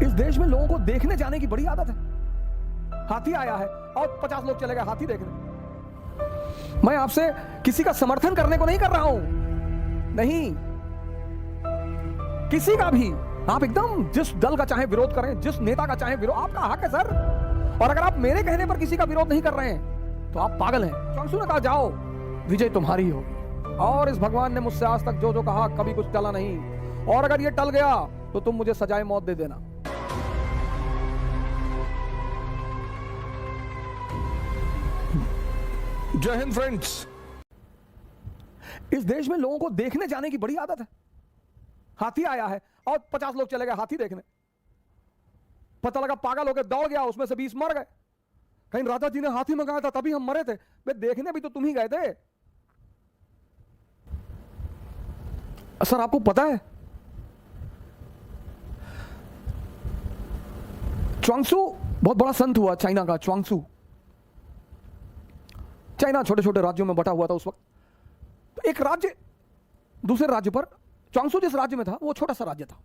इस देश में लोगों को देखने जाने की बड़ी आदत है। हाथी आया है और 50 लोग चले गए हाथी देखने। मैं आपसे किसी का समर्थन करने को नहीं कर रहा हूं, नहीं, किसी का भी। आप एकदम जिस दल का चाहे विरोध करें, जिस नेता का चाहे विरोध, आपका हक है सर। और अगर आप मेरे कहने पर किसी का विरोध नहीं कर रहे हैं तो आप पागल हैं। च्वांगसू ने कहा जाओ, विजय तुम्हारी होगी। और इस भगवान ने मुझसे आज तक जो जो कहा कभी कुछ टला नहीं, और अगर ये टल गया तो तुम मुझे सजाए मौत दे देना। जय हिंद फ्रेंड्स। इस देश में लोगों को देखने जाने की बड़ी आदत है। हाथी आया है और 50 लोग चले गए हाथी देखने। पता लगा पागल होकर दौड़ गया, उसमें से 20 मर गए। कहीं राजा जी ने हाथी मंगाया था तभी हम मरे थे। वे देखने भी तो तुम ही गए थे। सर आपको पता है च्वांगसू बहुत बड़ा संत हुआ चाइना का। च्वांगसू, चाइना छोटे छोटे राज्यों में बटा हुआ था उस वक्त। तो एक राज्य दूसरे राज्य पर, च्वांगसू जिस राज्य में था वो छोटा सा राज्य था,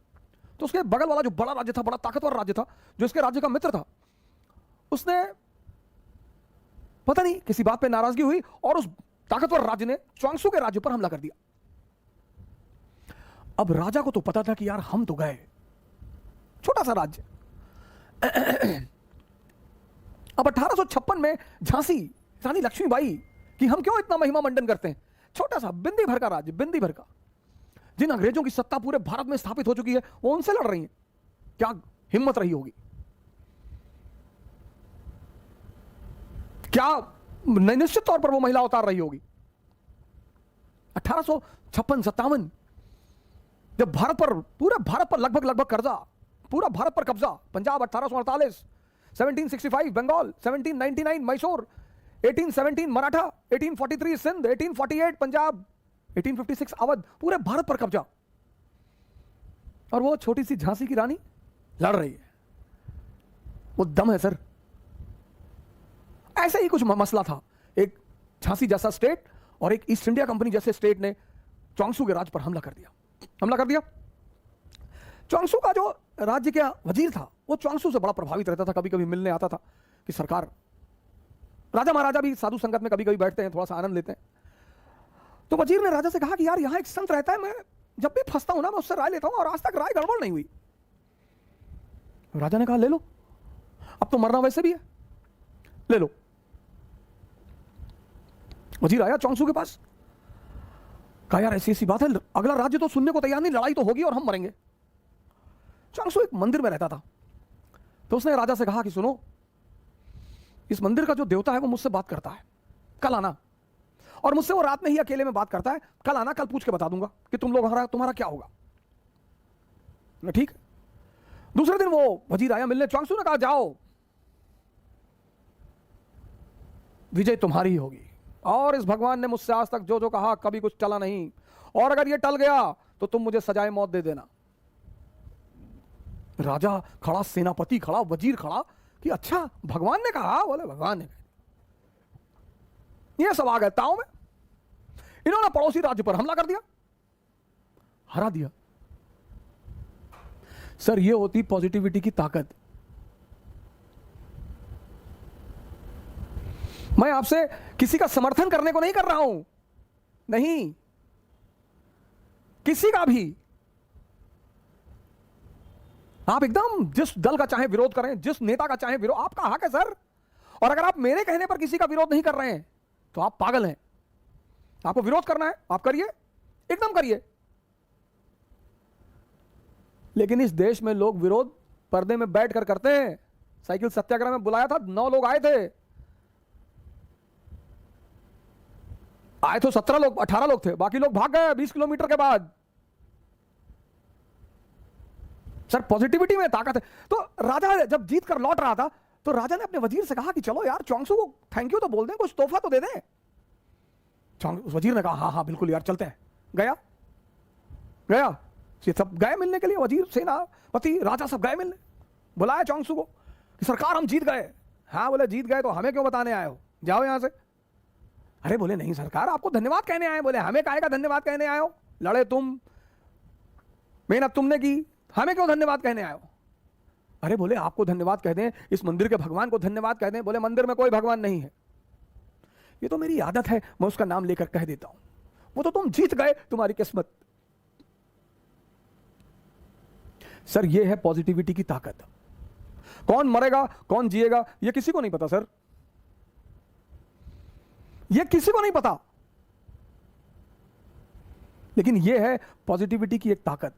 तो उसके बगल वाला जो बड़ा राज्य था, बड़ा ताकतवर राज्य था, जो इसके राज्य का मित्र था, उसने पता नहीं किसी बात पे नाराजगी हुई और उस ताकतवर राज्य ने च्वांगसू के राज्य पर हमला कर दिया। अब राजा को तो पता था कि यार हम तो गए, छोटा सा राज्य। अब 1856 में झांसी रानी लक्ष्मीबाई कि हम क्यों इतना महिमा मंडन करते हैं, छोटा सा बिंदी भर का राज्य, बिंदी भर का, जिन अंग्रेजों की सत्ता पूरे भारत में स्थापित हो चुकी है, वो उनसे लड़ रही हैं। क्या हिम्मत रही होगी, क्या निश्चित तौर पर वो महिला उतार रही होगी। 1856-57 जब भारत पर, पूरे भारत पर लगभग कर्जा, पूरा भारत पर कब्जा। पंजाब 1848, 1765 बंगाल, 1799 मैसूर, 1817 मराठा, 1843 सिंध, 1848 पंजाब, 1856 अवध, पूरे भारत पर कब्जा। और वो छोटी सी झांसी की रानी लड़ रही है। वो दम है सर। ऐसे ही कुछ मसला था। एक झांसी जैसा स्टेट और एक ईस्ट इंडिया कंपनी जैसे स्टेट ने च्वांगसू के राज्य पर हमला कर दिया। च्वांगसू का जो राज्य का वजीर था वो च्वांगसू से बड़ा प्रभावित रहता था। कभी कभी मिलने आता था कि सरकार, राजा महाराजा भी साधु संगत में कभी कभी बैठते हैं, थोड़ा सा आनंद लेते हैं। तो वजीर ने राजा से कहा कि यार यहां एक संत रहता है, मैं जब भी फंसता हूं ना मैं उससे राय लेता हूं और आज तक राय गड़बड़ नहीं हुई। राजा ने कहा ले लो, अब तो मरना वैसे भी है, ले लो। वजीर आया च्वांगसू के पास, कहा यार ऐसी ऐसी बात है, अगला राज्य तो सुनने को तैयार नहीं, लड़ाई तो होगी और हम मरेंगे। च्वांगसू एक मंदिर में रहता था, तो उसने राजा से कहा कि सुनो, इस मंदिर का जो देवता है वो मुझसे बात करता है, कल आना। और मुझसे वो रात में ही अकेले में बात करता है, कल आना, कल पूछ के बता दूंगा कि तुम्हारा क्या होगा। ठीक। दूसरे दिन वो वजीर आया मिलने, च्वांगसू ने कहा जाओ, विजय तुम्हारी ही होगी। और इस भगवान ने मुझसे आज तक जो जो कहा कभी कुछ टला नहीं, और अगर ये टल गया तो तुम मुझे सजाए मौत दे देना। राजा खड़ा, सेनापति खड़ा, वजीर खड़ा कि अच्छा भगवान ने कहा, बोले भगवान ने कहा। ये सब आ गए ताव में, इन्होंने पड़ोसी राज्य पर हमला कर दिया, हरा दिया। सर ये होती पॉजिटिविटी की ताकत। मैं आपसे किसी का समर्थन करने को नहीं कर रहा हूं, नहीं, किसी का भी। आप एकदम जिस दल का चाहे विरोध करें, जिस नेता का चाहे विरोध, आपका हक है सर। और अगर आप मेरे कहने पर किसी का विरोध नहीं कर रहे हैं तो आप पागल हैं। आपको विरोध करना है आप करिए, एकदम करिए। लेकिन इस देश में लोग विरोध पर्दे में बैठकर करते हैं। साइकिल सत्याग्रह में बुलाया था, 9 लोग आए थे, आए तो 17 लोग, 18 लोग थे, बाकी लोग भाग गए 20 किलोमीटर के बाद। सर पॉजिटिविटी में ताकत है। तो राजा जब जीत कर लौट रहा था तो राजा ने अपने वजीर से कहा कि चलो यार च्वांगसू को थैंक यू तो बोल दें, कुछ तोहफा तो दे दें। वजीर ने कहा हाँ हाँ बिल्कुल यार चलते हैं। गया ये सब गए मिलने के लिए, वजीर, सेनापति, राजा सब गए मिलने। बुलाया च्वांगसू को कि सरकार हम जीत गए। हाँ बोले जीत गए तो हमें क्यों बताने आए हो, जाओ यहां से। अरे बोले नहीं सरकार आपको धन्यवाद कहने आए। बोले हमें काहे का धन्यवाद कहने आए हो, लड़े तुम, मेहनत तुमने की, हमें क्यों धन्यवाद कहने आए हो। अरे बोले आपको धन्यवाद कह दें, इस मंदिर के भगवान को धन्यवाद कह दें। बोले मंदिर में कोई भगवान नहीं है, ये तो मेरी आदत है, मैं उसका नाम लेकर कह देता हूं। वो तो तुम जीत गए, तुम्हारी किस्मत। सर ये है पॉजिटिविटी की ताकत। कौन मरेगा कौन जिएगा ये किसी को नहीं पता सर, ये किसी को नहीं पता, लेकिन ये है पॉजिटिविटी की एक ताकत।